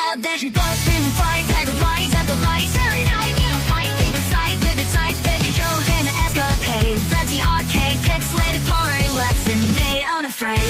out that you got spin and fight, tag of lights at the lights. Every night you fight, leave the sight, live it sight, veggie shows in the escapade. Fancy arcade, pixelated party, lesson day unafraid.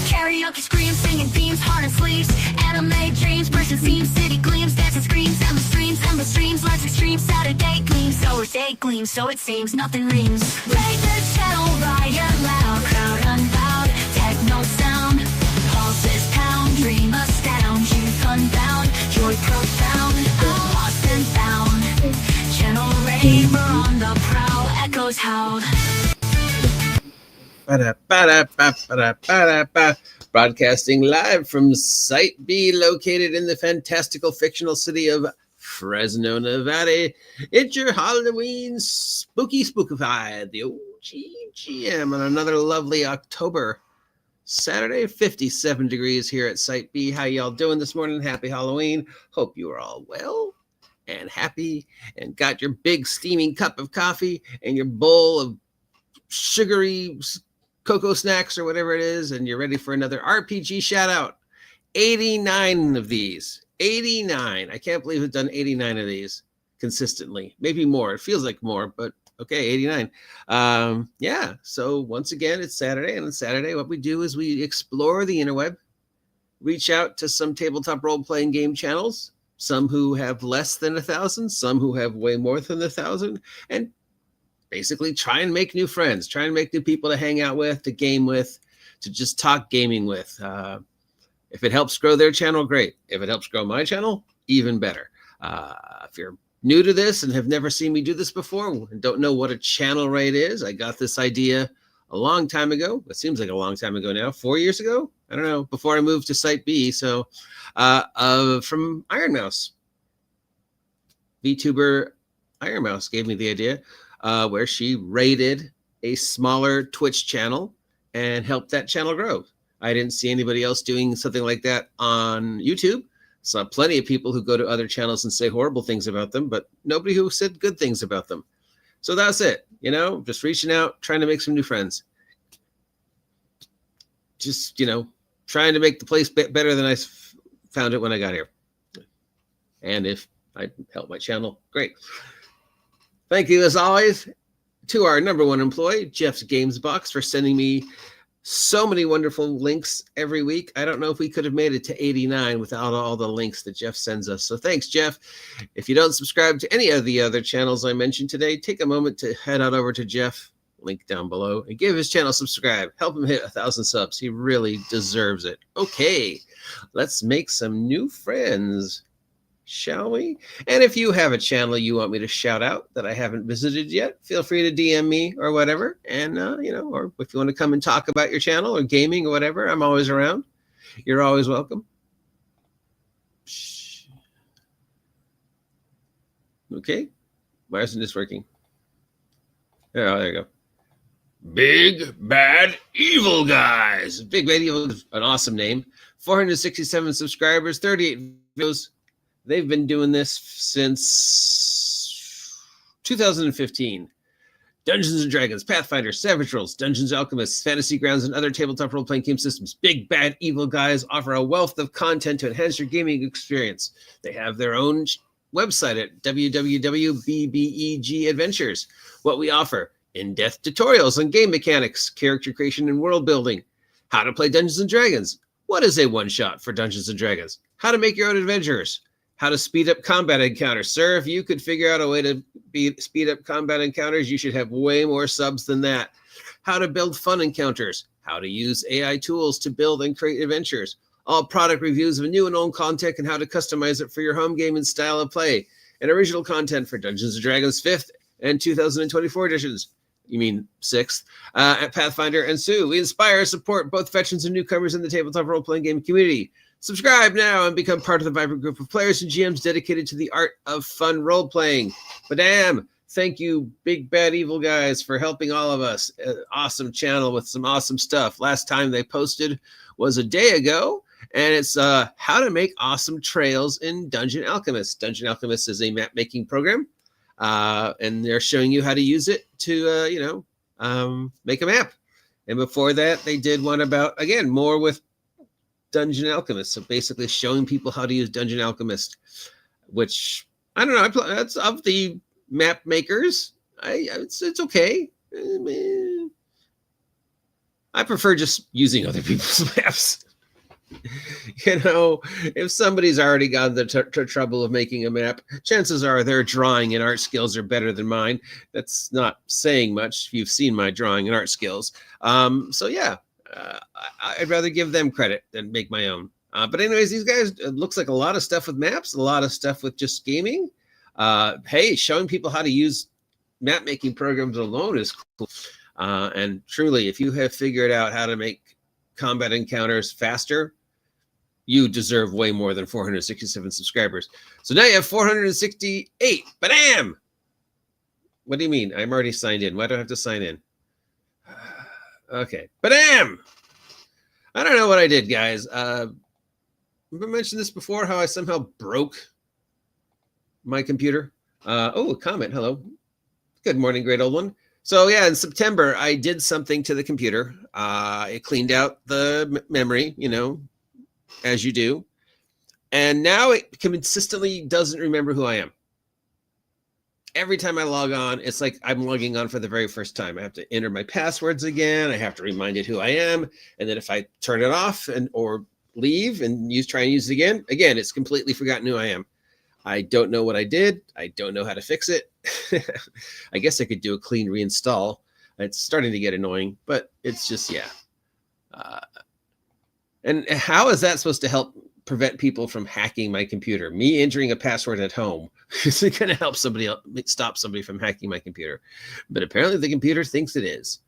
Karaoke screams, singing themes, heart and sleeves. Anime dreams, brushing seams, city gleams, dancing screams, endless streams, let's extreme Saturday gleams. So our day gleams, so it seems nothing rings. Raid the channel, riot loud, crowd unbowed, techno sound, pulses pound, dream astound, youth unbound, joy profound, lost and found. Channel raid, we're on the prowl, echoes howled. Broadcasting live from Site B, located in the fantastical fictional city of Fresno, Nevada. It's your Halloween spookified, the OGGM, on another lovely October Saturday, 57 degrees here at Site B. How y'all doing this morning? Happy Halloween. Hope you are all well and happy and got your big steaming cup of coffee and your bowl of sugary cocoa snacks or whatever it is, and you're ready for another RPG Shoutout. 89 of these. 89. I can't believe we've done 89 of these consistently. Maybe more. It feels like more, but okay, 89. Yeah, so once again, it's Saturday, and on Saturday, what we do is we explore the interweb, reach out to some tabletop role-playing game channels, some who have less than 1,000, some who have way more than 1,000, and basically try and make new friends, try and make new people to hang out with, to game with, to just talk gaming with. If it helps grow their channel, great. If it helps grow my channel, even better. If you're new to this and have never seen me do this before and don't know what a channel raid is, I got this idea a long time ago. It seems like a long time ago now, 4 years ago. I don't know, before I moved to Site B. So from Iron Mouse. VTuber Iron Mouse gave me the idea. Where she raided a smaller Twitch channel and helped that channel grow. I didn't see anybody else doing something like that on YouTube. Saw plenty of people who go to other channels and say horrible things about them, but nobody who said good things about them. So that's it, just reaching out, trying to make some new friends. Just, trying to make the place better than I found it when I got here. And if I help my channel, great. Thank you, as always, to our number one employee, Jeff's Games Box, for sending me so many wonderful links every week. I don't know if we could have made it to 89 without all the links that Jeff sends us. So thanks, Jeff. If you don't subscribe to any of the other channels I mentioned today, take a moment to head on over to Jeff, link down below, and give his channel a subscribe. Help him hit 1,000 subs. He really deserves it. Okay, let's make some new friends, shall we? And if you have a channel you want me to shout out that I haven't visited yet, feel free to DM me or whatever. And, or if you want to come and talk about your channel or gaming or whatever, I'm always around. You're always welcome. Okay. Why isn't this working? Oh, there you go. Big Bad Evil Guys. Big Bad Evil is an awesome name. 467 subscribers, 38 videos. They've been doing this since 2015. Dungeons and Dragons, Pathfinder, Savage Worlds, Dungeons Alchemists, Fantasy Grounds, and other tabletop role-playing game systems. Big Bad Evil Guys offer a wealth of content to enhance your gaming experience. They have their own website at www.bbeg.adventures. What we offer: in-depth tutorials on game mechanics, character creation, and world building. How to play Dungeons and Dragons. What is a one-shot for Dungeons and Dragons? How to make your own adventures. How to speed up combat encounters. Sir, if you could figure out a way to speed up combat encounters, you should have way more subs than that. How to build fun encounters. How to use AI tools to build and create adventures. All product reviews of new and old content and how to customize it for your home game and style of play. And original content for Dungeons & Dragons 5th and 2024 editions. You mean 6th, at Pathfinder and Sue. We inspire and support both veterans and newcomers in the tabletop role-playing game community. Subscribe now and become part of the vibrant group of players and GMs dedicated to the art of fun role-playing. Madam, thank you, Big Bad Evil Guys, for helping all of us. Awesome channel with some awesome stuff. Last time they posted was a day ago, and it's how to make awesome trails in Dungeon Alchemist. Dungeon Alchemist is a map-making program, and they're showing you how to use it to, make a map. And before that, they did one about, again, more with Dungeon Alchemist. So basically showing people how to use Dungeon Alchemist, which I don't know. That's of the map makers. It's okay. I prefer just using other people's maps. You know, if somebody's already got the trouble of making a map, chances are their drawing and art skills are better than mine. That's not saying much if you've seen my drawing and art skills. So yeah, I'd rather give them credit than make my own. But anyways, these guys, it looks like a lot of stuff with maps, a lot of stuff with just gaming. Hey, showing people how to use map making programs alone is cool. And truly, if you have figured out how to make combat encounters faster, you deserve way more than 467 subscribers. So now you have 468. Bam! What do you mean? I'm already signed in. Why do I have to sign in? Okay. Bam! I don't know what I did, guys. I've mentioned this before, how I somehow broke my computer. Oh, a comment. Hello. Good morning, great old one. So yeah, in September, I did something to the computer. It cleaned out the memory, you know, as you do. And now it consistently doesn't remember who I am. Every time I log on, it's like I'm logging on for the very first time. I have to enter my passwords again. I have to remind it who I am. And then if I turn it off or leave and try and use it again, it's completely forgotten who I am. I don't know what I did. I don't know how to fix it. I guess I could do a clean reinstall. It's starting to get annoying, but it's just, yeah. And how is that supposed to help prevent people from hacking my computer? Me entering a password at home is it going to help somebody else, stop somebody from hacking my computer? But apparently the computer thinks it is.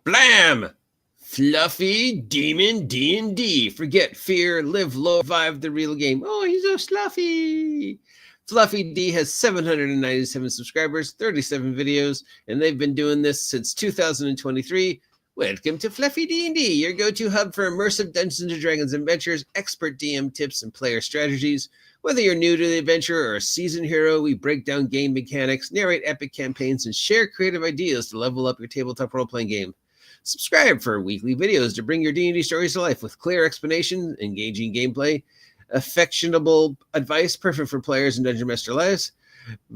Blam! Fluffy Demon D&D. Forget fear, live low, survive the real game. Oh, he's so fluffy. Fluffy D has 797 subscribers, 37 videos, and they've been doing this since 2023. Welcome to Fluffy D&D, your go-to hub for immersive Dungeons and Dragons adventures, expert DM tips, and player strategies. Whether you're new to the adventure or a seasoned hero, we break down game mechanics, narrate epic campaigns, and share creative ideas to level up your tabletop role-playing game. Subscribe for weekly videos to bring your D&D stories to life with clear explanation, engaging gameplay, affectionable advice perfect for players in Dungeon Master lives.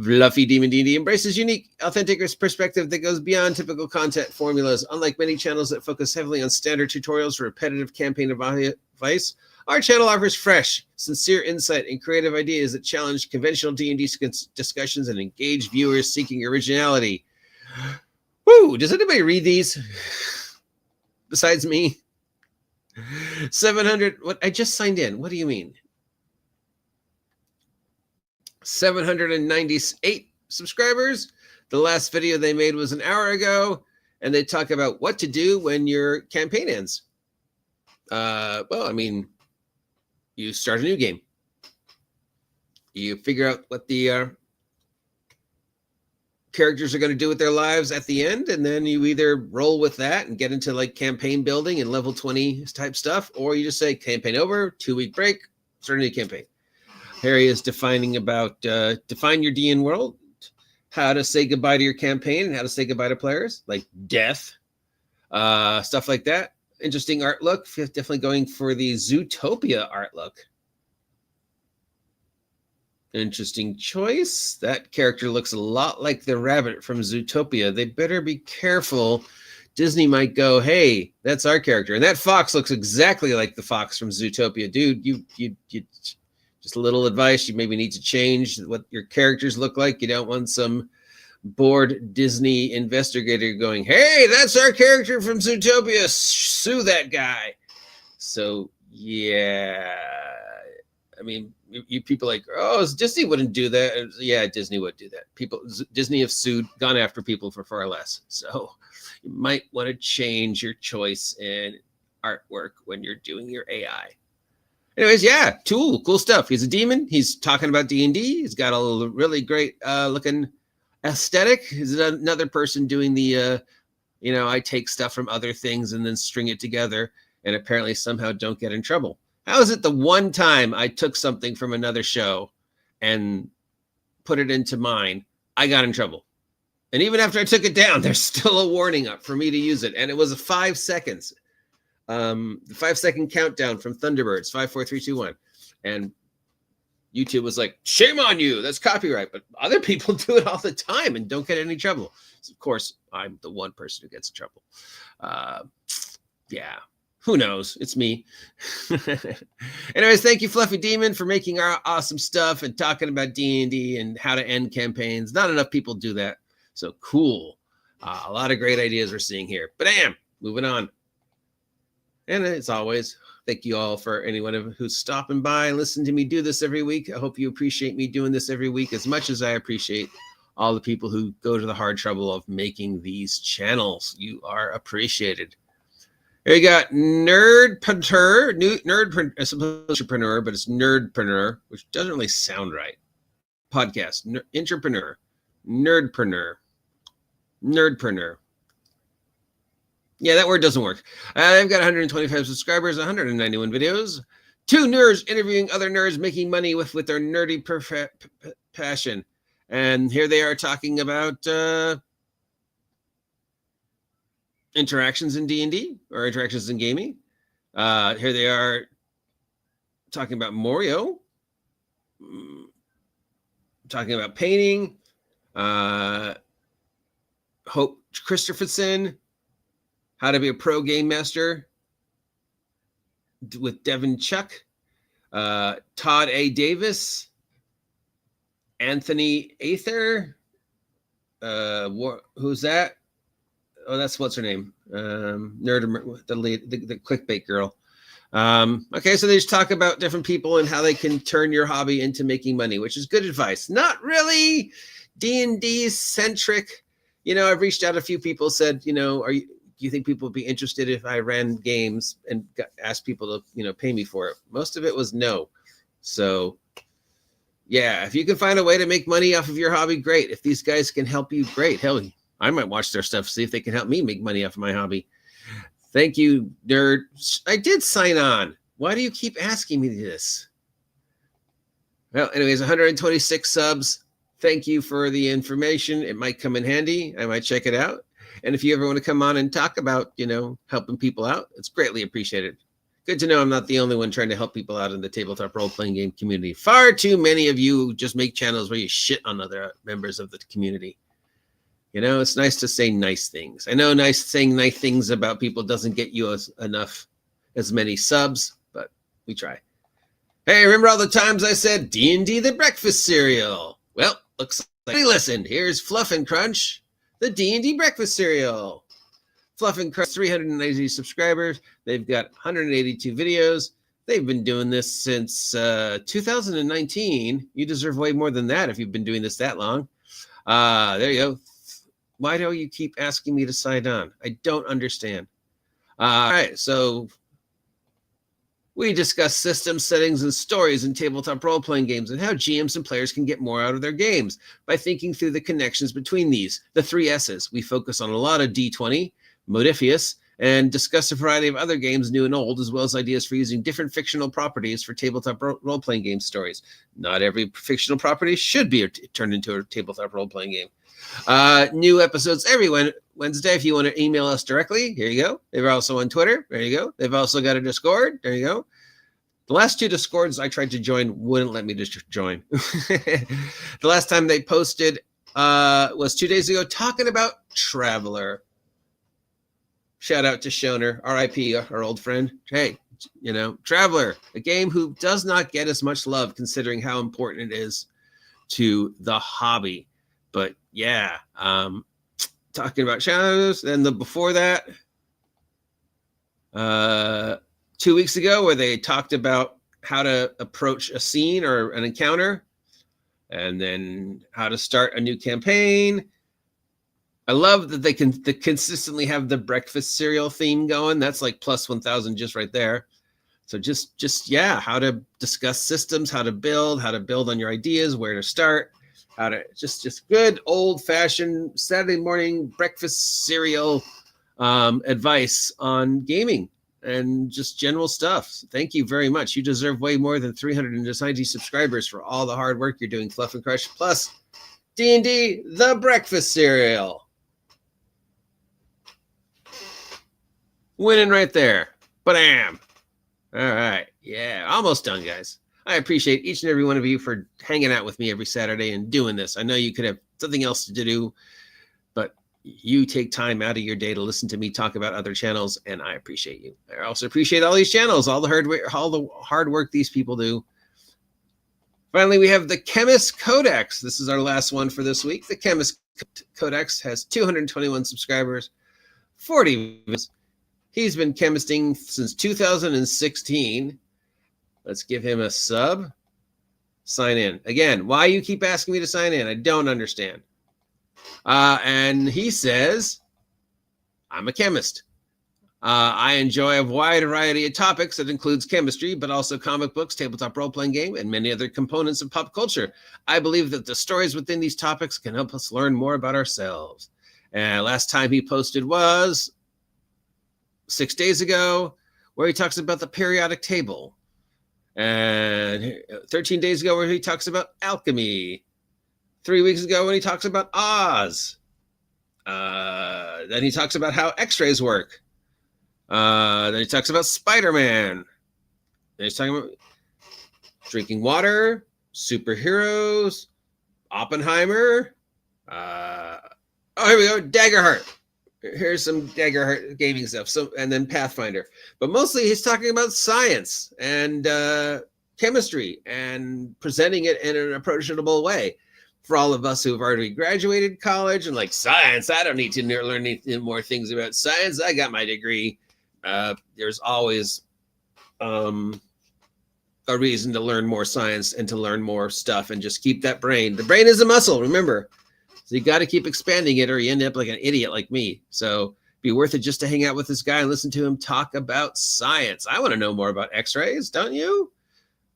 Fluffy Demon D&D embraces unique, authentic perspective that goes beyond typical content formulas. Unlike many channels that focus heavily on standard tutorials or repetitive campaign advice, our channel offers fresh, sincere insight and creative ideas that challenge conventional D&D discussions and engage viewers seeking originality. Woo! Does anybody read these besides me? 700. What? I just signed in. What do you mean? 798 subscribers. The last video they made was an hour ago, and they talk about what to do when your campaign ends. Well, I mean, you start a new game. You figure out what the characters are going to do with their lives at the end, and then you either roll with that and get into like campaign building and level 20 type stuff, or you just say campaign over, 2-week break, start a new campaign. Harry is defining about define your D&D world, how to say goodbye to your campaign and how to say goodbye to players, like death, stuff like that. Interesting art look. Definitely going for the Zootopia art look. Interesting choice. That character looks a lot like the rabbit from Zootopia. They better be careful. Disney might go, hey, that's our character. And that fox looks exactly like the fox from Zootopia. Dude, you just a little advice. You maybe need to change what your characters look like. You don't want some bored Disney investigator going, hey, that's our character from Zootopia. Sue that guy. So, yeah. I mean, you people like, oh, Disney wouldn't do that. Yeah, Disney would do that. Disney have gone after people for far less. So you might want to change your choice in artwork when you're doing your AI. Anyways, yeah, cool stuff. He's a demon. He's talking about D&D. He's got a really great looking aesthetic. He's another person doing the, I take stuff from other things and then string it together and apparently somehow don't get in trouble. How is it the one time I took something from another show and put it into mine, I got in trouble? And even after I took it down, there's still a warning up for me to use it. And it was 5 seconds. the 5-second countdown from Thunderbirds, 5, 4, 3, 2, 1. And YouTube was like, shame on you, that's copyright. But other people do it all the time and don't get any trouble. So of course, I'm the one person who gets in trouble. Yeah, who knows? It's me. Anyways, thank you, Fluffy Demon, for making our awesome stuff and talking about D&D and how to end campaigns. Not enough people do that. So cool. A lot of great ideas we're seeing here. But moving on. And as always, thank you all for anyone who's stopping by and listening to me do this every week. I hope you appreciate me doing this every week as much as I appreciate all the people who go to the hard trouble of making these channels. You are appreciated. Here you got Nerdpreneur, I suppose entrepreneur, but it's Nerdpreneur, which doesn't really sound right. Podcast, Entrepreneur, Nerdpreneur. Yeah, that word doesn't work. I've got 125 subscribers, 191 videos. 2 nerds interviewing other nerds making money with their nerdy passion. And here they are talking about interactions in D&D or interactions in gaming. Here they are talking about Morio. Talking about painting. Hope Christopherson. How to be a pro game master with Devin Chuck, Todd A. Davis, Anthony Aether. Who's that? Oh, that's what's her name? Nerd, the clickbait girl. Okay, so they just talk about different people and how they can turn your hobby into making money, which is good advice. Not really D&D centric. I've reached out a few people, said, do you think people would be interested if I ran games and asked people to, pay me for it? Most of it was no. So, yeah, if you can find a way to make money off of your hobby, great. If these guys can help you, great. Hell, I might watch their stuff, see if they can help me make money off of my hobby. Thank you, nerd. I did sign on. Why do you keep asking me this? Well, anyways, 126 subs. Thank you for the information. It might come in handy. I might check it out. And if you ever want to come on and talk about, helping people out, it's greatly appreciated. Good to know I'm not the only one trying to help people out in the tabletop role-playing game community. Far too many of you just make channels where you shit on other members of the community. It's nice to say nice things. I know saying nice things about people doesn't get you as many subs, but we try. Hey, remember all the times I said D&D the breakfast cereal? Well, looks like you listened. Here's Fluff and Crunch, the D&D breakfast cereal. Fluff and Crunch, 390 subscribers. They've got 182 videos. They've been doing this since 2019. You deserve way more than that if you've been doing this that long. There you go. Why do you keep asking me to sign on? I don't understand. All right, so we discuss system settings and stories in tabletop role-playing games and how GMs and players can get more out of their games by thinking through the connections between these, the 3 S's. We focus on a lot of D20, Modifius, and discuss a variety of other games, new and old, as well as ideas for using different fictional properties for tabletop role-playing game stories. Not every fictional property should be turned into a tabletop role-playing game. New episodes every Wednesday. If you want to email us directly, here you go. They're also on Twitter. There you go. They've also got a Discord. There you go. The last 2 Discords I tried to join wouldn't let me just join. The last time they posted was 2 days ago talking about Traveler. Shout out to Shoner, RIP, our old friend. Hey, Traveler, a game who does not get as much love considering how important it is to the hobby. But yeah, talking about Shadows, and before that, 2 weeks ago, where they talked about how to approach a scene or an encounter, and then how to start a new campaign. I love that they can consistently have the breakfast cereal theme going. That's like plus 1,000 just right there. So just yeah, how to discuss systems, how to build on your ideas, where to start. How to just good old-fashioned Saturday morning breakfast cereal advice on gaming and just general stuff. So thank you very much. You deserve way more than 390 subscribers for all the hard work you're doing, Fluff and Crush. Plus, D&D, the breakfast cereal. Winning right there. Bam! All right. Yeah, almost done, guys. I appreciate each and every one of you for hanging out with me every Saturday and doing this. I know you could have something else to do, but you take time out of your day to listen to me talk about other channels, and I appreciate you. I also appreciate all these channels, all the hard work these people do. Finally, we have the Chemist Codex. This is our last one for this week. The Chemist Codex has 221 subscribers, 40 videos. He's been chemisting since 2016. Let's give him a sub. Sign in. Again, why you keep asking me to sign in? I don't understand. And he says, I'm a chemist. I enjoy a wide variety of topics that includes chemistry, but also comic books, tabletop role-playing game, and many other components of pop culture. I believe that the stories within these topics can help us learn more about ourselves. And last time he posted was 6 days ago, where he talks about the periodic table. And 13 days ago, where he talks about alchemy. 3 weeks ago, when he talks about Oz. Then he talks about how x-rays work. Then he talks about Spider-Man. Then he's talking about drinking water, superheroes, Oppenheimer. Here we go, Daggerheart. Here's some Daggerheart gaming stuff. And then Pathfinder. But mostly he's talking about science and chemistry and presenting it in an approachable way. For all of us who've already graduated college and like science, I don't need to learn any more things about science. I got my degree. There's always a reason to learn more science and to learn more stuff and just keep that brain. The brain is a muscle, remember. So you got to keep expanding it or you end up like an idiot like me. So be worth it just to hang out with this guy and listen to him talk about science. I want to know more about x-rays, don't you?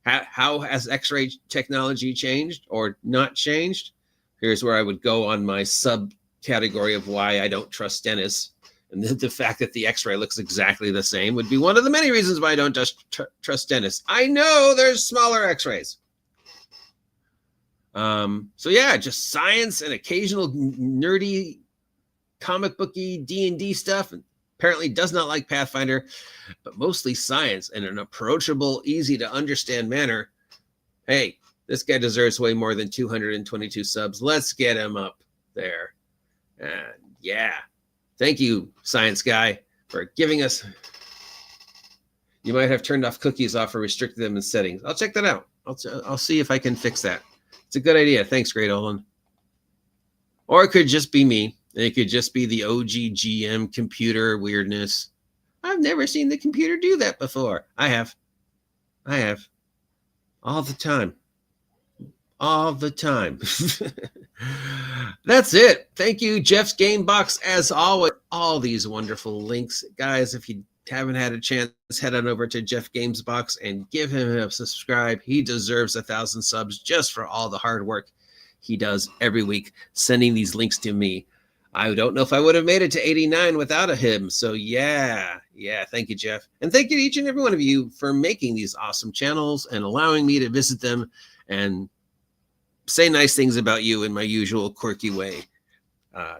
How has x-ray technology changed or not changed? Here's where I would go on my subcategory of why I don't trust dentists. And the fact that the x-ray looks exactly the same would be one of the many reasons why I don't trust dentists. I know there's smaller x-rays. So yeah, just science and occasional nerdy comic booky D&D stuff. And apparently does not like Pathfinder, but mostly science in an approachable, easy to understand manner. Hey, this guy deserves way more than 222 subs. Let's get him up there. And yeah, thank you, science guy, for giving us. You might have turned off cookies off or restricted them in settings. I'll check that out. I'll see if I can fix that. It's a good idea. Thanks, Great Olin. Or it could just be me. It could just be the OGGM computer weirdness. I've never seen the computer do that before. I have. All the time. That's it. Thank you, Jeff's Game Box, as always. All these wonderful links. Guys, if you haven't had a chance, head on over to Jeff Games Box and give him a subscribe. He deserves 1,000 subs just for all the hard work he does every week, sending these links to me. I don't know if I would have made it to 89 without him. So yeah. Thank you, Jeff. And thank you to each and every one of you for making these awesome channels and allowing me to visit them and say nice things about you in my usual quirky way.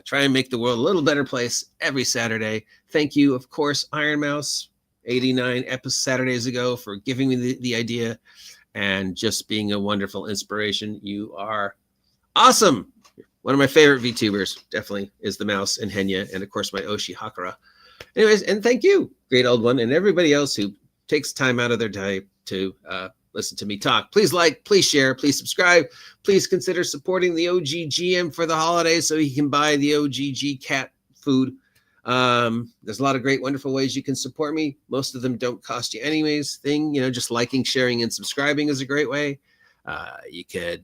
Try and make the world a little better place every Saturday. Thank you, of course, Iron Mouse, 89 Saturdays ago, for giving me the idea and just being a wonderful inspiration. You are awesome. One of my favorite VTubers definitely is the Mouse and Henya, and of course my Oshi Hakura. Anyways, and thank you, Great Old One, and everybody else who takes time out of their day to listen to me talk. Please like, please share, please subscribe. Please consider supporting the OGGM for the holidays so he can buy the OGG cat food. There's a lot of great, wonderful ways you can support me. Most of them don't cost you anyways. Just liking, sharing, and subscribing is a great way. You could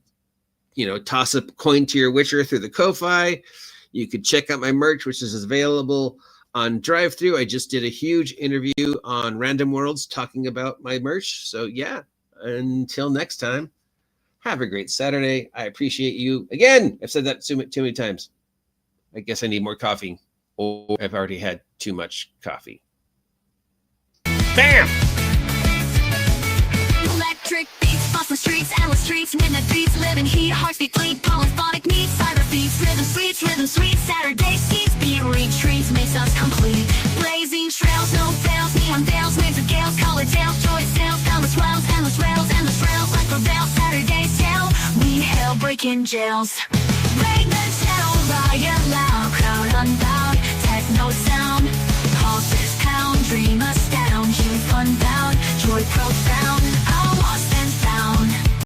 toss a coin to your Witcher through the Ko-Fi. You could check out my merch, which is available on Drive-Thru. I just did a huge interview on Random Worlds talking about my merch. So yeah, until next time, have a great Saturday. I appreciate you. Again, I've said that too many times. I guess I need more coffee, or I've already had too much coffee. Bam! Electric beats, bustle streets, endless streets, midnight beats, living heat, heartbeat bleed, polyphonic needs, cyber beats, rhythm sweet, Saturday seats, beat retreats, makes us complete. Blazing trails, no fails, neon veils, waves of breaking jails. Break the shadows.